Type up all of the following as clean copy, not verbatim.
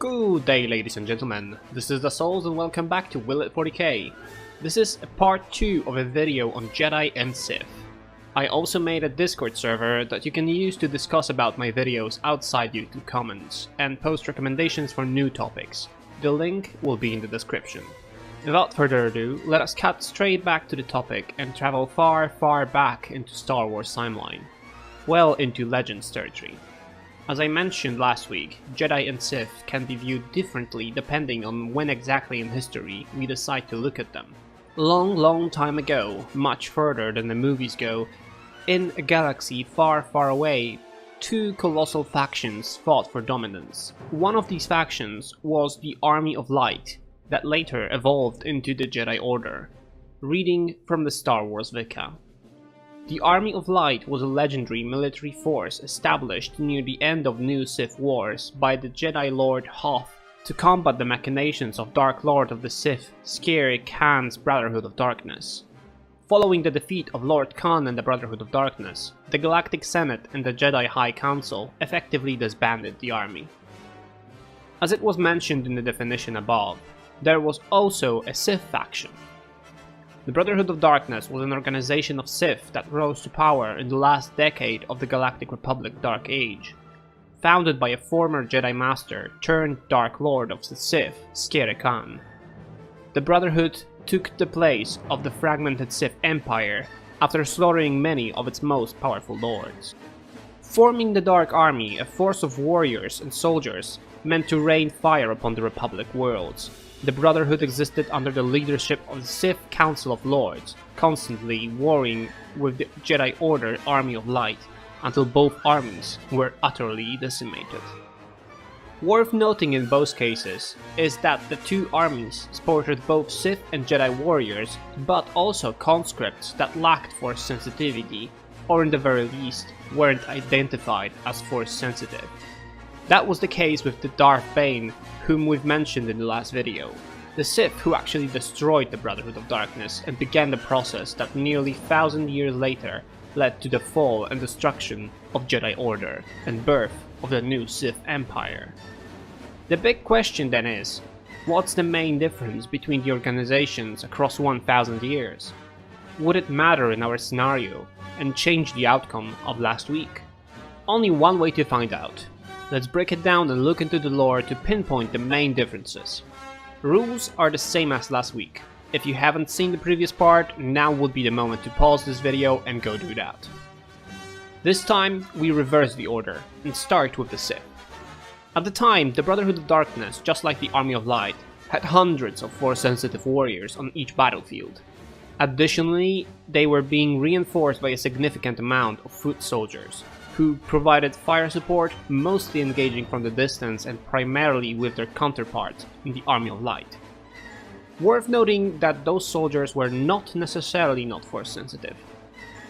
Good day, ladies and gentlemen, this is the Souls and welcome back to Will It 40k. This is part 2 of a video on Jedi and Sith. I also made a Discord server that you can use to discuss about my videos outside YouTube comments, and post recommendations for new topics. The link will be in the description. Without further ado, let us cut straight back to the topic and travel far back into Star Wars timeline. Well into Legends territory. As I mentioned last week, Jedi and Sith can be viewed differently depending on when exactly in history we decide to look at them. Long time ago, much further than the movies go, in a galaxy far away, two colossal factions fought for dominance. One of these factions was the Army of Light, that later evolved into the Jedi Order. Reading from the Star Wars Wiki. The Army of Light was a legendary military force established near the end of New Sith Wars by the Jedi Lord Hoth to combat the machinations of Dark Lord of the Sith, Scary Khan's Brotherhood of Darkness. Following the defeat of Lord Khan and the Brotherhood of Darkness, the Galactic Senate and the Jedi High Council effectively disbanded the army. As it was mentioned in the definition above, there was also a Sith faction. The Brotherhood of Darkness was an organization of Sith that rose to power in the last decade of the Galactic Republic Dark Age. Founded by a former Jedi Master turned Dark Lord of the Sith, Scary Khan. The Brotherhood took the place of the fragmented Sith Empire after slaughtering many of its most powerful lords. Forming the Dark Army, a force of warriors and soldiers meant to rain fire upon the Republic worlds. The Brotherhood existed under the leadership of the Sith Council of Lords, constantly warring with the Jedi Order Army of Light, until both armies were utterly decimated. Worth noting in both cases is that the two armies sported both Sith and Jedi warriors, but also conscripts that lacked Force sensitivity, or in the very least, weren't identified as Force sensitive. That was the case with the Darth Bane, whom we've mentioned in the last video. The Sith who actually destroyed the Brotherhood of Darkness and began the process that nearly 1,000 years later led to the fall and destruction of Jedi Order and birth of the new Sith Empire. The big question then is, what's the main difference between the organizations across 1,000 years? Would it matter in our scenario and change the outcome of last week? Only one way to find out. Let's break it down and look into the lore to pinpoint the main differences. Rules are the same as last week. If you haven't seen the previous part, now would be the moment to pause this video and go do that. This time, we reverse the order and start with the Sith. At the time, the Brotherhood of Darkness, just like the Army of Light, had hundreds of Force-sensitive warriors on each battlefield. Additionally, they were being reinforced by a significant amount of foot soldiers, who provided fire support, mostly engaging from the distance and primarily with their counterparts in the Army of Light. Worth noting that those soldiers were not necessarily not Force sensitive.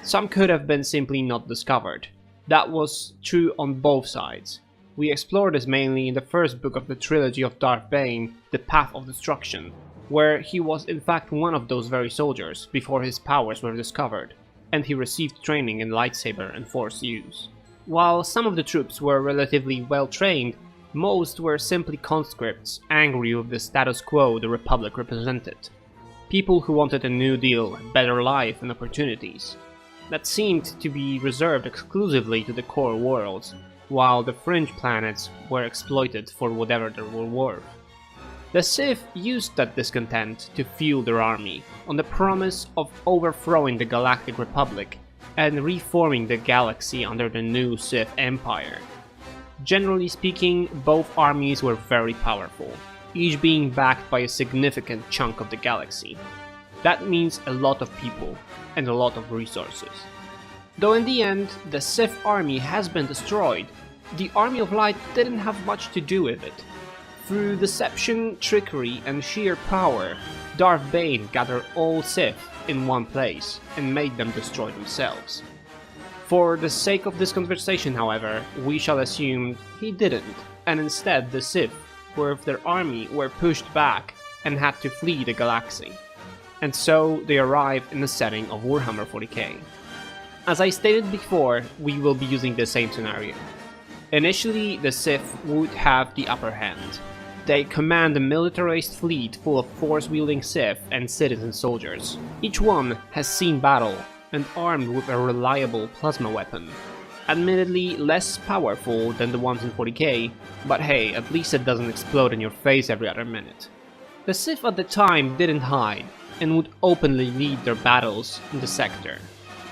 Some could have been simply not discovered. That was true on both sides. We explored this mainly in the first book of the trilogy of Darth Bane, The Path of Destruction, where he was in fact one of those very soldiers before his powers were discovered, and he received training in lightsaber and Force use. While some of the troops were relatively well trained, most were simply conscripts angry with the status quo the Republic represented. People who wanted a new deal, better life and opportunities. That seemed to be reserved exclusively to the core worlds, while the fringe planets were exploited for whatever they were worth. The Sith used that discontent to fuel their army, on the promise of overthrowing the Galactic Republic and reforming the galaxy under the new Sith Empire. Generally speaking, both armies were very powerful, each being backed by a significant chunk of the galaxy. That means a lot of people and a lot of resources. Though in the end, the Sith army has been destroyed, the Army of Light didn't have much to do with it. Through deception, trickery, and sheer power, Darth Bane gathered all Sith in one place and made them destroy themselves. For the sake of this conversation, however, we shall assume he didn't, and instead the Sith, with their army, were pushed back and had to flee the galaxy. And so they arrived in the setting of Warhammer 40k. As I stated before, we will be using the same scenario. Initially, the Sith would have the upper hand. They command a militarized fleet full of force-wielding Sith and citizen soldiers. Each one has seen battle and armed with a reliable plasma weapon. Admittedly less powerful than the ones in 40k, but hey, at least it doesn't explode in your face every other minute. The Sith at the time didn't hide, and would openly lead their battles in the sector,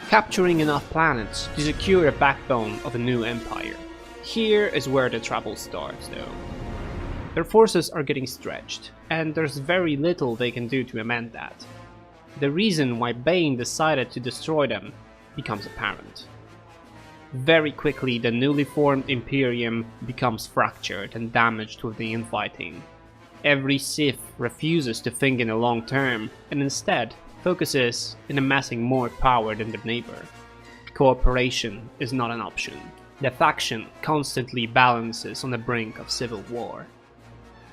capturing enough planets to secure a backbone of a new empire. Here is where the trouble starts though. Their forces are getting stretched, and there's very little they can do to amend that. The reason why Bane decided to destroy them becomes apparent. Very quickly the newly formed Imperium becomes fractured and damaged with the infighting. Every Sith refuses to think in the long term, and instead focuses in amassing more power than their neighbor. Cooperation is not an option. The faction constantly balances on the brink of civil war.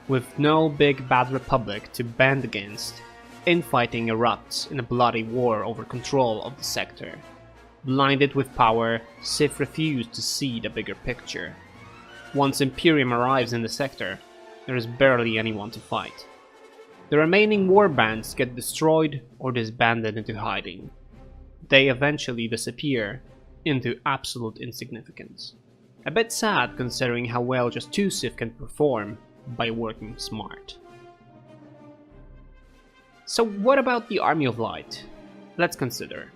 With no big bad republic to band against, infighting erupts in a bloody war over control of the sector. Blinded with power, Sith refuse to see the bigger picture. Once Imperium arrives in the sector, there is barely anyone to fight. The remaining warbands get destroyed or disbanded into hiding. They eventually disappear into absolute insignificance. A bit sad considering how well just 2 Sith can perform by working smart. So what about the Army of Light? Let's consider.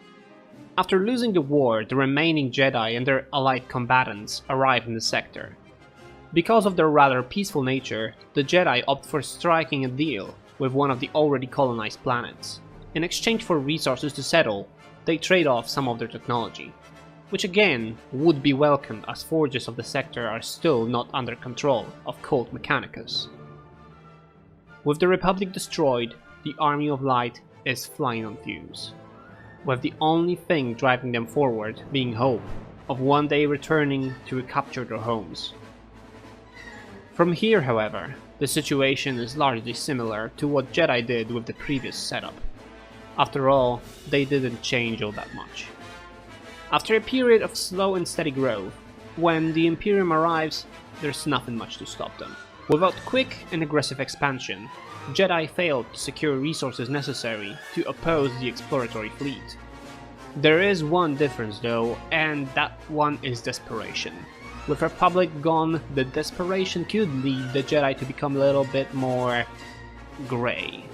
After losing the war, the remaining Jedi and their allied combatants arrive in the sector. Because of their rather peaceful nature, the Jedi opt for striking a deal with one of the already colonized planets. In exchange for resources to settle, they trade off some of their technology, which again would be welcomed as forges of the sector are still not under control of Cult Mechanicus. With the Republic destroyed, the Army of Light is flying on fumes, with the only thing driving them forward being hope of one day returning to recapture their homes. From here, however, the situation is largely similar to what Jedi did with the previous setup. After all, they didn't change all that much. After a period of slow and steady growth, when the Imperium arrives, there's nothing much to stop them. Without quick and aggressive expansion, Jedi failed to secure resources necessary to oppose the exploratory fleet. There is one difference though, and that one is desperation. With Republic gone, the desperation could lead the Jedi to become a little bit more grey.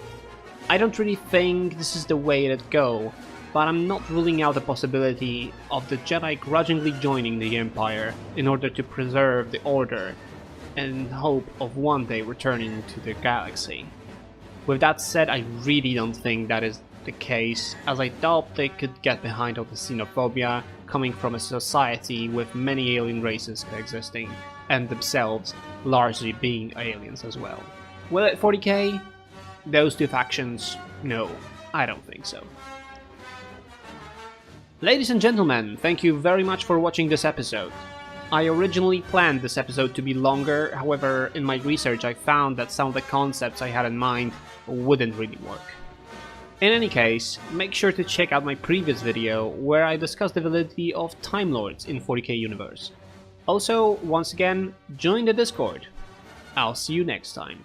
I don't really think this is the way it'd go, but I'm not ruling out the possibility of the Jedi grudgingly joining the Empire in order to preserve the Order in hope of one day returning to the galaxy. With that said, I really don't think that is the case, as I doubt they could get behind all the xenophobia coming from a society with many alien races coexisting, and themselves largely being aliens as well. Will it 40k? Those 2 factions? No, I don't think so. Ladies and gentlemen, thank you very much for watching this episode. I originally planned this episode to be longer, however in my research I found that some of the concepts I had in mind wouldn't really work. In any case, make sure to check out my previous video where I discussed the validity of Time Lords in 40k universe. Also, once again, join the Discord. I'll see you next time.